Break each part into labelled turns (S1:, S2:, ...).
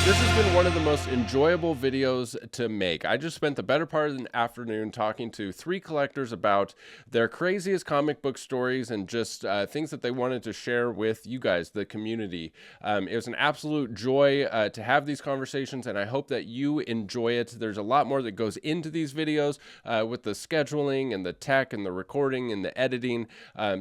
S1: This has been one of the most enjoyable videos to make. I just spent the better part of the afternoon talking to three collectors about their craziest comic book stories and just things that they wanted to share with you guys, the community. It was an absolute joy to have these conversations, and I hope that you enjoy it. There's a lot more that goes into these videos with the scheduling and the tech and the recording and the editing.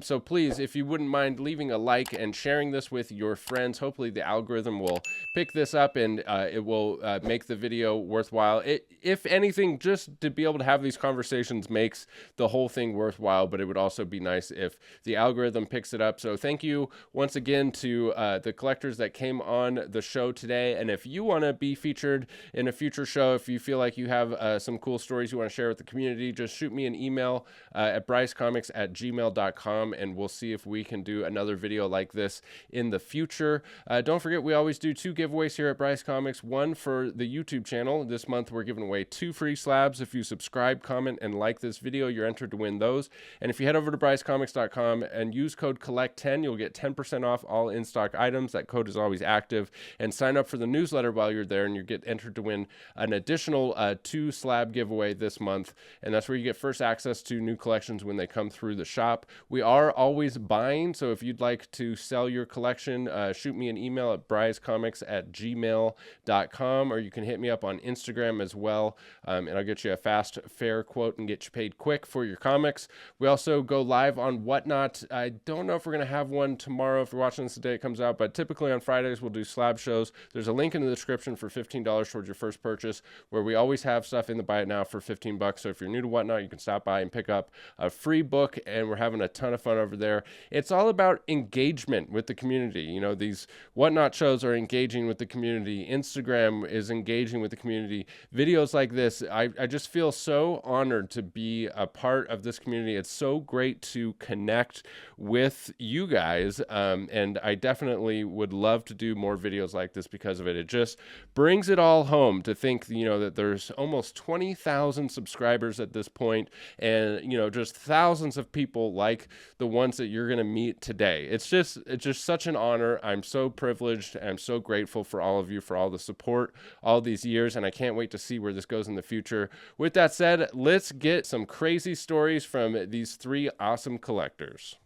S1: So please, if you wouldn't mind leaving a like and sharing this with your friends, hopefully the algorithm will pick this up and it will make the video worthwhile. If anything, just to be able to have these conversations makes the whole thing worthwhile, but it would also be nice if the algorithm picks it up. So thank you once again to the collectors that came on the show today. And if you want to be featured in a future show, if you feel like you have some cool stories you want to share with the community, just shoot me an email at brycecomics@gmail.com, and we'll see if we can do another video like this in the future. Don't forget, we always do two giveaways here at Bryce Comics. One for the YouTube channel. This month we're giving away 2 free slabs. If you subscribe, comment, and like this video, you're entered to win those. And if you head over to brycecomics.com and use code COLLECT10, you'll get 10% off all in-stock items. That code is always active. And sign up for the newsletter while you're there, and you get entered to win an additional 2 slab giveaway this month. And that's where you get first access to new collections when they come through the shop. We are always buying, so if you'd like to sell your collection, shoot me an email at brycecomics@gmail.com, or you can hit me up on Instagram as well, and I'll get you a fast, fair quote and get you paid quick for your comics. We also go live on Whatnot. I don't know if we're going to have one tomorrow. If you're watching this the day it comes out, but typically on Fridays we'll do slab shows. There's a link in the description for $15 towards your first purchase, where we always have stuff in the Buy It Now for $15. So if you're new to Whatnot, you can stop by and pick up a free book, and we're having a ton of fun over there. It's all about engagement with the community. You know, these Whatnot shows are engaging with the community. Instagram is engaging with the community. Videos like this, I just feel so honored to be a part of this community. It's so great to connect with you guys, and I definitely would love to do more videos like this because of it. It just brings it all home to think, you know, that there's almost 20,000 subscribers at this point, and, you know, just thousands of people like the ones that you're going to meet today. It's just such an honor. I'm so privileged. I'm so grateful for all of you, for all the support all these years, and I can't wait to see where this goes in the future. With that said, let's get some crazy stories from these 3 awesome collectors.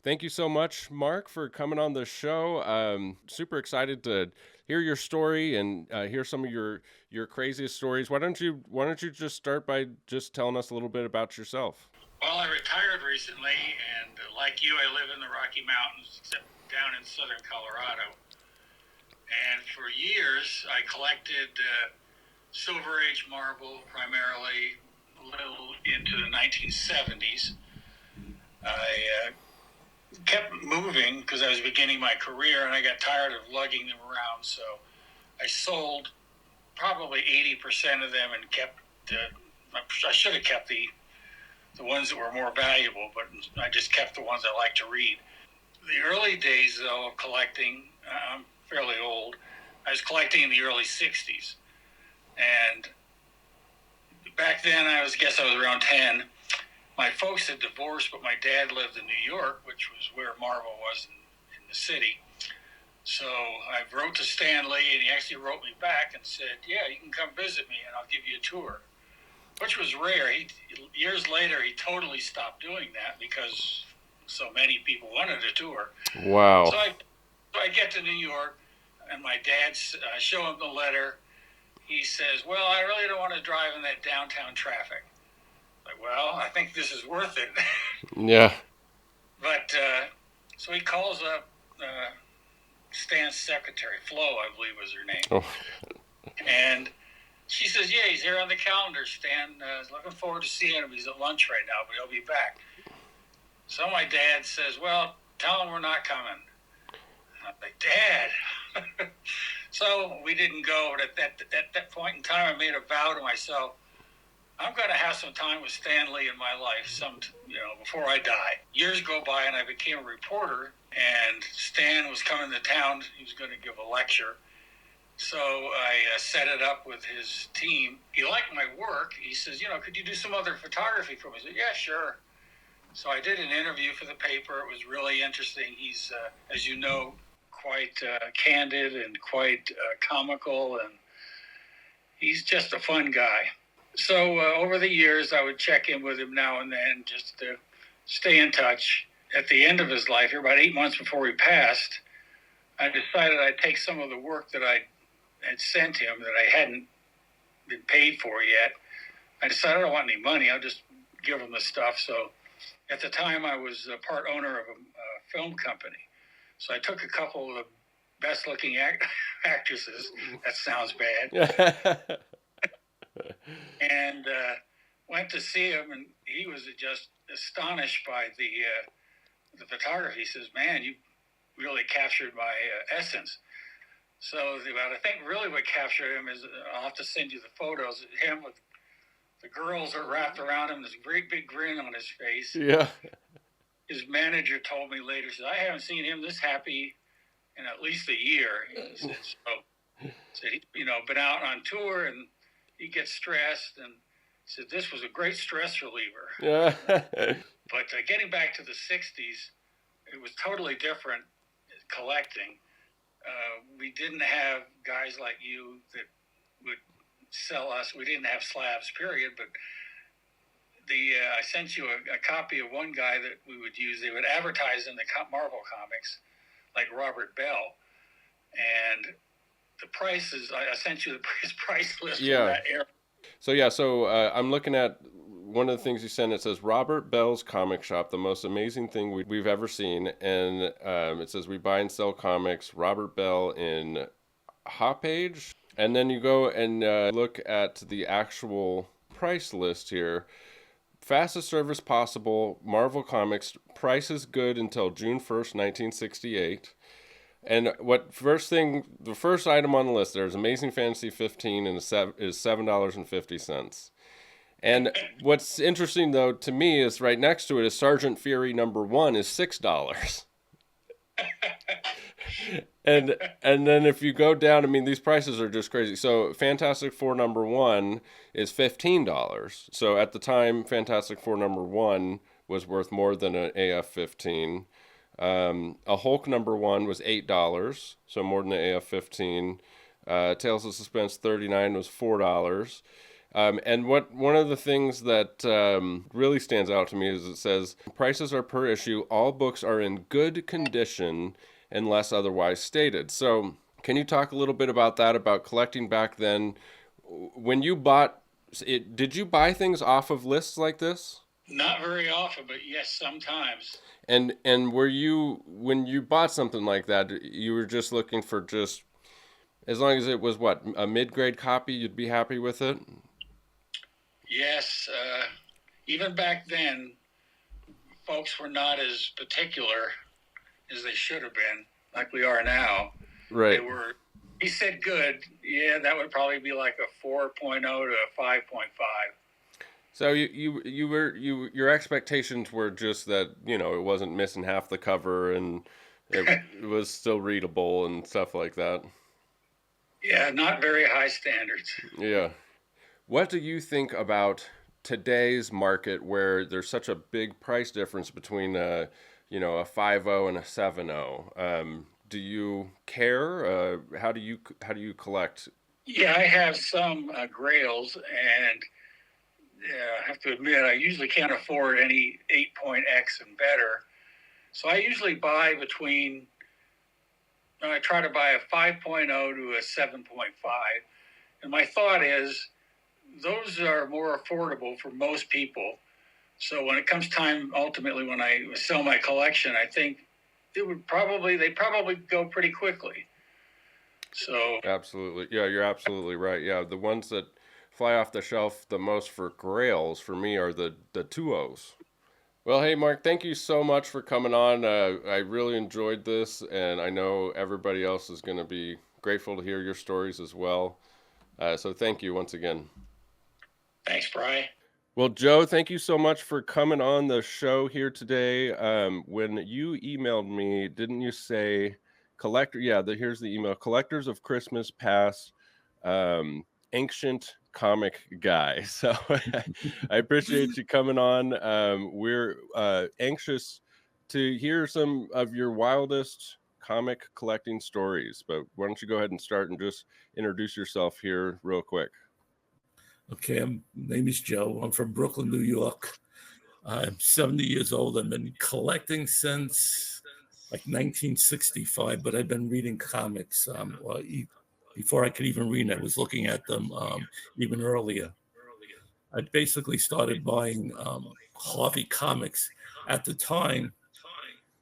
S1: Thank you so much, Mark, for coming on the show. Super excited to hear your story and hear some of your craziest stories. Why don't you just start by just telling us a little bit about yourself?
S2: Well, I retired recently, and like you, I live in the Rocky Mountains, except down in southern Colorado. And for years, I collected Silver Age marble, primarily a little into the 1970s. I kept moving because I was beginning my career, and I got tired of lugging them around, so I sold probably 80% of them and kept I should have kept the ones that were more valuable, but I just kept the ones I like to read. The early days, though, of collecting, I'm fairly old. I was collecting in the early 60s. And back then, I guess I was around 10. My folks had divorced, but my dad lived in New York, which was where Marvel was in the city. So I wrote to Stan Lee, and he actually wrote me back and said, yeah, you can come visit me, and I'll give you a tour. Which was rare. Years later, he totally stopped doing that because so many people wanted a tour.
S1: Wow.
S2: So I get to New York, and my dad, show him the letter. He says, well, I really don't want to drive in that downtown traffic. Like, well, I think this is worth it.
S1: Yeah.
S2: But so he calls up Stan's secretary, Flo, I believe was her name.
S1: Oh.
S2: And she says, yeah, he's here on the calendar. Stan is looking forward to seeing him. He's at lunch right now, but he'll be back. So my dad says, well, tell him we're not coming. I'm like, Dad. So we didn't go. But at that point in time, I made a vow to myself, I'm going to have some time with Stan Lee in my life, before I die. Years go by, and I became a reporter, and Stan was coming to town. He was going to give a lecture. So I set it up with his team. He liked my work. He says, could you do some other photography for me? I said, yeah, sure. So I did an interview for the paper. It was really interesting. He's, as you know, quite candid and quite comical, and he's just a fun guy. So over the years, I would check in with him now and then just to stay in touch. At the end of his life, about 8 months before he passed, I decided I'd take some of the work that I had sent him that I hadn't been paid for yet. I decided I don't want any money. I'll just give him the stuff. So at the time, I was a part owner of a film company. So I took a couple of the best-looking actresses. That sounds bad. And went to see him, and he was just astonished by the photography. He says, "Man, you really captured my essence." So I think really what captured him is, I'll have to send you the photos, him with the girls are wrapped around him, this great big grin on his face.
S1: Yeah. His
S2: manager told me later, he said, "I haven't seen him this happy in at least a year." He said, he's been out on tour and he gets stressed, and he said this was a great stress reliever.
S1: Yeah.
S2: But getting back to the 60s, it was totally different collecting. We didn't have guys like you that would sell us. We didn't have slabs, period. But I sent you a copy of one guy that we would use. They would advertise in the Marvel comics, like Robert Bell, and the prices. I sent you his price list from that era.
S1: So I'm looking at one of the things you sent. It says Robert Bell's Comic Shop, the most amazing thing we've ever seen, and it says we buy and sell comics. Robert Bell in Hopage, and then you go and look at the actual price list here. Fastest service possible, Marvel Comics, price is good until June 1st, 1968. And the first item on the list there is Amazing Fantasy 15 and is $7.50. And what's interesting, though, to me is right next to it is Sergeant Fury #1 is $6. And then if you go down, I mean, these prices are just crazy. So Fantastic Four #1 is $15. So at the time, Fantastic Four #1 was worth more than an AF-15. A Hulk #1 was $8, so more than an AF-15. Tales of Suspense 39 was $4. And one of the things that really stands out to me is it says prices are per issue. All books are in good condition unless otherwise stated. So can you talk a little bit about that, about collecting back then? When you bought it, did you buy things off of lists like this?
S2: Not very often, but yes, sometimes.
S1: And were you, when you bought something like that, you were just looking for just, as long as it was a mid-grade copy, you'd be happy with it?
S2: Yes. Even back then, folks were not as particular as they should have been, like we are now.
S1: Right.
S2: He said good. Yeah, that would probably be like a 4.0 to a 5.5.
S1: So your expectations were just that, it wasn't missing half the cover and it was still readable and stuff like that.
S2: Yeah, not very high standards.
S1: Yeah. What do you think about today's market where there's such a big price difference between a 5.0 and a 7.0? Do you care? How do you collect?
S2: Yeah, I have some grails, and I have to admit I usually can't afford any 8.X and better. So I usually buy I try to buy a 5.0 to a 7.5. And my thought is those are more affordable for most people. So when it comes time, ultimately, when I sell my collection, I think they probably go pretty quickly. So
S1: absolutely. Yeah, you're absolutely right. Yeah, the ones that fly off the shelf the most for grails for me are the 2.0s. Well, hey, Mark, thank you so much for coming on. I really enjoyed this, and I know everybody else is going to be grateful to hear your stories as well. So thank you once again.
S2: Thanks, Brian.
S1: Well, Joe, thank you so much for coming on the show here today. When you emailed me, didn't you say collector? Yeah, here's the email. Collectors of Christmas Past, ancient comic guy. So I appreciate you coming on. We're anxious to hear some of your wildest comic collecting stories. But why don't you go ahead and start and just introduce yourself here real quick?
S3: Okay, my name is Joe. I'm from Brooklyn, New York. I'm 70 years old. I've been collecting since like 1965, but I've been reading comics. Before I could even read, I was looking at them even earlier. I basically started buying Harvey comics. At the time,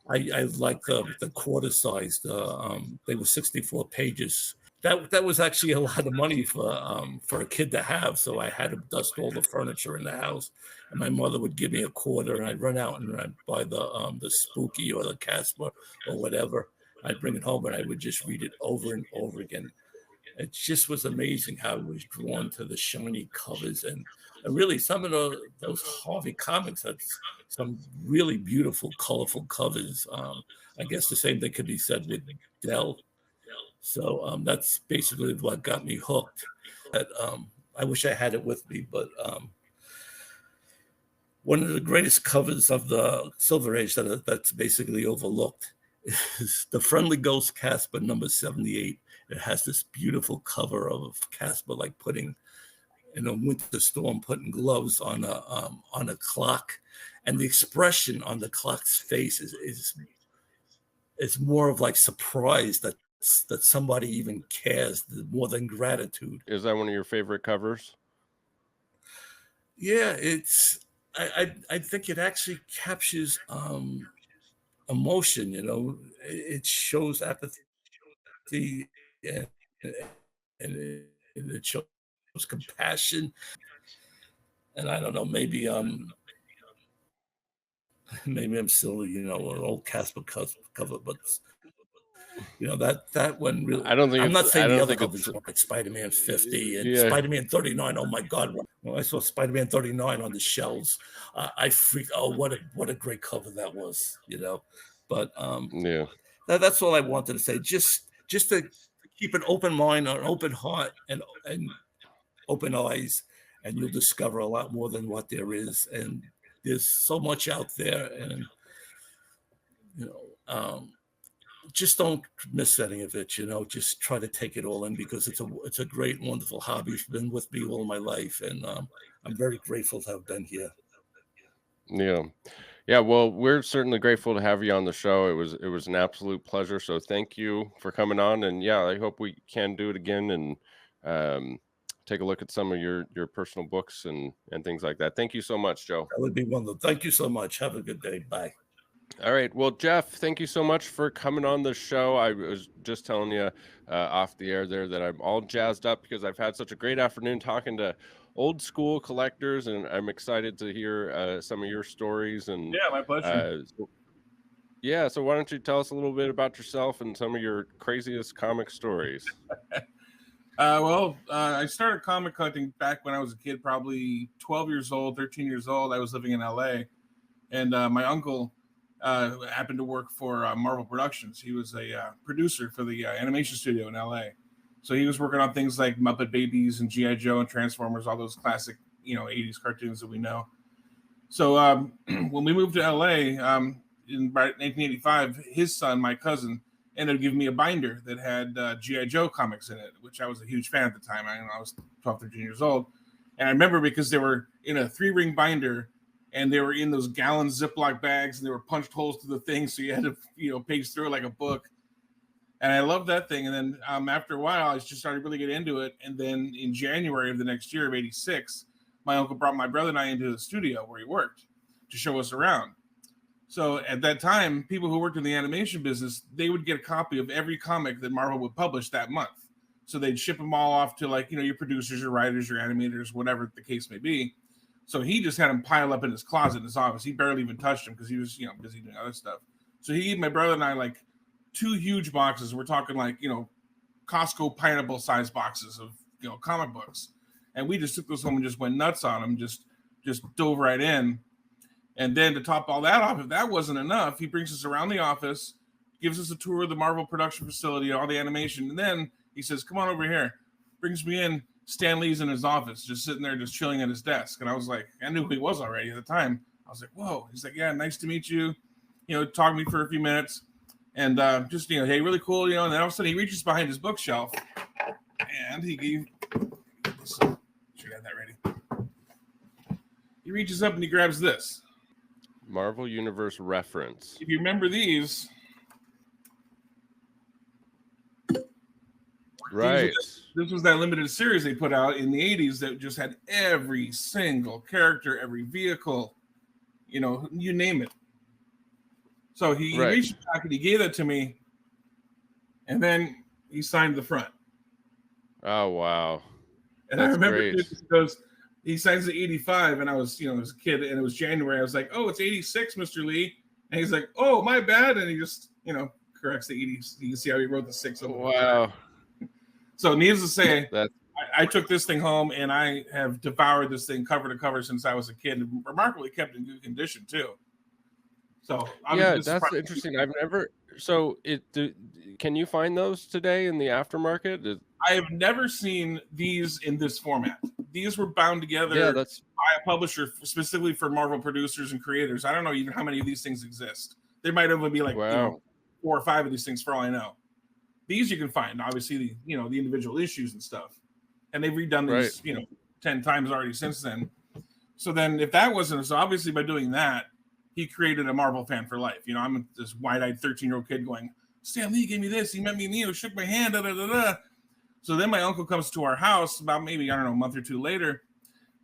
S3: I liked the quarter size. They were 64 pages. That was actually a lot of money for a kid to have. So I had to dust all the furniture in the house, and my mother would give me a quarter, and I'd run out and I'd buy the Spooky or the Casper or whatever. I'd bring it home, and I would just read it over and over again. It just was amazing how I was drawn to the shiny covers and really some of those Harvey comics had some really beautiful, colorful covers. I guess the same thing could be said with Dell. So that's basically what got me hooked. I wish I had it with me, but one of the greatest covers of the Silver Age that's basically overlooked is the Friendly Ghost Casper number 78. It has this beautiful cover of Casper like putting in a winter storm, putting gloves on a clock, and the expression on the clock's face is more of like surprise that somebody even cares, more than gratitude.
S1: Is that one of your favorite covers?
S3: Yeah, I think it actually captures emotion. It shows apathy and, and it shows compassion. And I don't know, maybe maybe I'm still an old Casper cover, but that one really.
S1: I don't think
S3: I'm not
S1: it's. I
S3: saying the
S1: don't
S3: other
S1: think
S3: covers
S1: it's.
S3: weren't like Spider-Man 50 and
S1: Yeah.
S3: Spider-Man 39. Oh my God! When I saw Spider-Man 39 on the shelves, I freaked. Oh, what a great cover that was! But
S1: Yeah.
S3: that's all I wanted to say. Just to keep an open mind, an open heart, and open eyes, and you'll discover a lot more than what there is. And there's so much out there, and just don't miss any of it. Just try to take it all in because it's a great, wonderful hobby. It's been with me all my life, and I'm very grateful to have been here.
S1: Yeah. Yeah, well, we're certainly grateful to have you on the show. It was an absolute pleasure. So thank you for coming on. And yeah, I hope we can do it again and take a look at some of your personal books and things like that. Thank you so much, Joe.
S3: That would be wonderful. Thank you so much. Have a good day. Bye.
S1: All right. Well, Jeff, thank you so much for coming on the show. I was just telling you off the air there that I'm all jazzed up because I've had such a great afternoon talking to old school collectors, and I'm excited to hear some of your stories. And
S4: yeah, my pleasure.
S1: So why don't you tell us a little bit about yourself and some of your craziest comic stories?
S4: I started comic collecting back when I was a kid, probably 12 years old, 13 years old. I was living in LA, and my uncle happened to work for Marvel Productions. He was a producer for the animation studio in LA. So he was working on things like Muppet Babies and G.I. Joe and Transformers, all those classic, 80s cartoons that we know. So when we moved to LA in about 1985, his son, my cousin, ended up giving me a binder that had G.I. Joe comics in it, which I was a huge fan at the time. I was 12, 13 years old. And I remember because they were in a 3-ring binder, and they were in those gallon Ziploc bags, and they were punched holes to the thing, so you had to, page through it like a book. And I loved that thing. And then after a while, I just started really get into it. And then in January of the next year of '86, my uncle brought my brother and I into the studio where he worked to show us around. So at that time, people who worked in the animation business, they would get a copy of every comic that Marvel would publish that month. So they'd ship them all off to your producers, your writers, your animators, whatever the case may be. So he just had them pile up in his closet in his office. He barely even touched them because he was, busy doing other stuff. So he gave my brother and I 2 huge boxes. We're talking Costco pineapple size boxes of, comic books. And we just took those home and just went nuts on them, just dove right in. And then to top all that off, if that wasn't enough, he brings us around the office, gives us a tour of the Marvel production facility, all the animation. And then he says, come on over here. Brings me in. Stan Lee's in his office, just sitting there, just chilling at his desk. And I was like, I knew who he was already at the time. I was like, whoa. He's like, yeah, nice to meet you. Talk to me for a few minutes. And just, hey, really cool, and then all of a sudden he reaches behind his bookshelf and he gave this. Should have that ready. He reaches up and he grabs this.
S1: Marvel Universe reference.
S4: If you remember these,
S1: right?
S4: This was that limited series they put out in the 80s that just had every single character, every vehicle, you name it. So he reached back and he gave that to me, and then he signed the front.
S1: Oh, wow.
S4: And I remember because he signs the 85, and I was, as a kid, and it was January. I was like, oh, it's 86, Mr. Lee. And he's like, oh, my bad. And he just, corrects the 80. You can see how he wrote the 6.
S1: Wow.
S4: So needless to say, I took this thing home, and I have devoured this thing cover to cover since I was a kid, and remarkably kept in good condition, too. So
S1: yeah, that's interesting. I've never. So can you find those today in the aftermarket?
S4: I have never seen these in this format. These were bound together by a publisher specifically for Marvel producers and creators. I don't know even how many of these things exist. There might only be like 4 or 5 of these things for all I know. These you can find, obviously, the individual issues and stuff, and they've redone these 10 times already since then. So then, if that wasn't so, obviously by doing that, he created a Marvel fan for life. I'm this wide-eyed 13-year-old kid going, Stan Lee gave me this. He met me in shook my hand. Da, da, da, da. So then my uncle comes to our house about maybe, I don't know, a month or 2 later.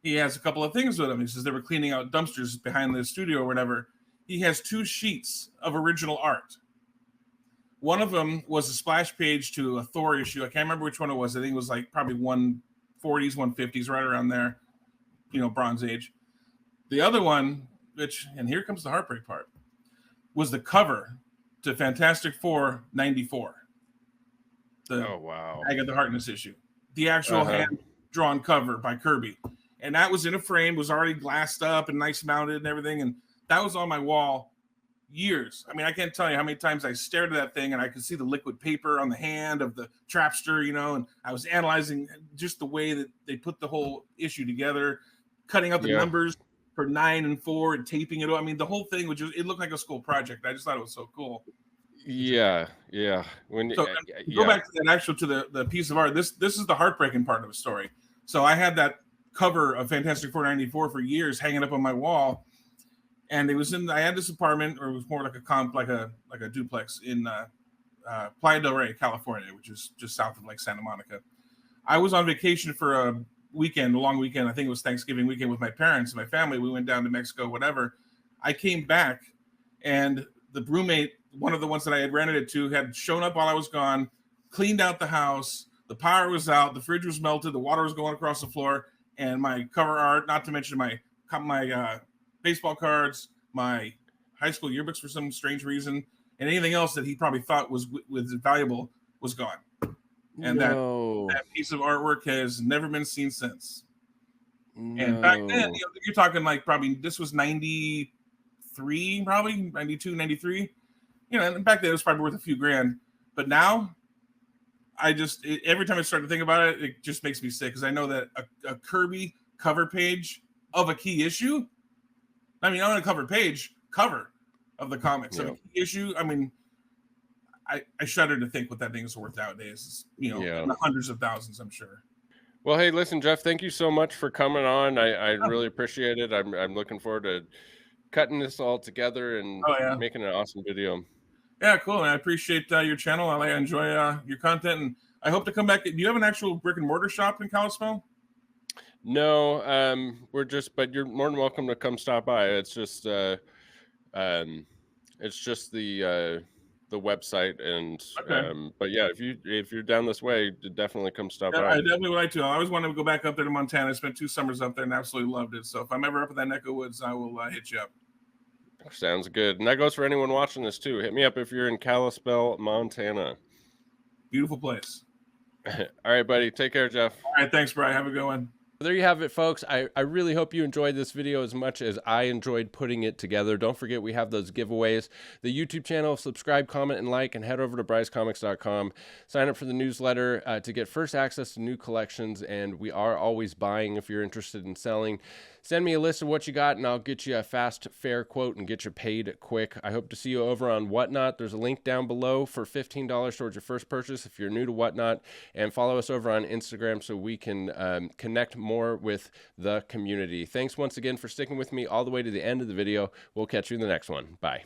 S4: He has a couple of things with him. He says they were cleaning out dumpsters behind the studio or whatever. He has 2 sheets of original art. One of them was a splash page to a Thor issue. I can't remember which one it was. I think it was like probably 140s, 150s, right around there, Bronze Age. The other one, and here comes the heartbreak part, was the cover to Fantastic Four 94.
S1: Oh, wow.
S4: Agatha Harkness issue. The actual hand-drawn cover by Kirby. And that was in a frame, was already glassed up and nice mounted and everything. And that was on my wall years. I mean, I can't tell you how many times I stared at that thing and I could see the liquid paper on the hand of the trapster, and I was analyzing just the way that they put the whole issue together, cutting out the numbers for 9 and 4 and taping it. I mean, the whole thing it looked like a school project. I just thought it was so cool.
S1: Yeah.
S4: Go back to that to the piece of art. This is the heartbreaking part of the story. So I had that cover of Fantastic Four 94 for years hanging up on my wall. And I had this apartment, or it was more like a duplex in Playa del Rey, California, which is just south of Santa Monica. I was on vacation for a long weekend. I think it was Thanksgiving weekend with my parents and my family. We went down to Mexico, whatever. I came back, and the roommate, one of the ones that I had rented it to, had shown up while I was gone, cleaned out the house. The power was out. The fridge was melted. The water was going across the floor. And my cover art, not to mention my baseball cards, my high school yearbooks for some strange reason, and anything else that he probably thought was valuable was gone. And that piece of artwork has never been seen since. No. And back then, you're talking probably this was 93, probably 92, 93. And back then it was probably worth a few grand. But now, every time I start to think about it, it just makes me sick because I know that a Kirby cover page of a key issue. I mean, on a cover of the comics of a key issue. I mean, I shudder to think what that thing is worth nowadays. In the hundreds of thousands, I'm sure.
S1: Well, hey, listen, Jeff, thank you so much for coming on. I really appreciate it. I'm looking forward to cutting this all together and making an awesome video.
S4: Yeah, cool. And I appreciate your channel. I enjoy your content, and I hope to come back. Do you have an actual brick and mortar shop in Kalispell?
S1: No, but you're more than welcome to come stop by. It's just the website, and but yeah, if you're down this way, definitely come stop by.
S4: I definitely would like to. I always wanted to go back up there to Montana. I spent 2 summers up there and absolutely loved it. So if I'm ever up in that neck of woods, I will hit you up.
S1: Sounds good. And that goes for anyone watching this too. Hit me up if you're in Kalispell, Montana.
S4: Beautiful place.
S1: All right, buddy. Take care, Jeff.
S4: All right. Thanks, Brian. Have a good one.
S1: There you have it, folks. I really hope you enjoyed this video as much as I enjoyed putting it together. Don't forget we have those giveaways. The YouTube channel, subscribe, comment, and like, and head over to brycecomics.com. Sign up for the newsletter to get first access to new collections, and we are always buying if you're interested in selling. Send me a list of what you got, and I'll get you a fast, fair quote and get you paid quick. I hope to see you over on Whatnot. There's a link down below for $15 towards your first purchase if you're new to Whatnot, and follow us over on Instagram so we can connect more with the community. Thanks once again for sticking with me all the way to the end of the video. We'll catch you in the next one. Bye.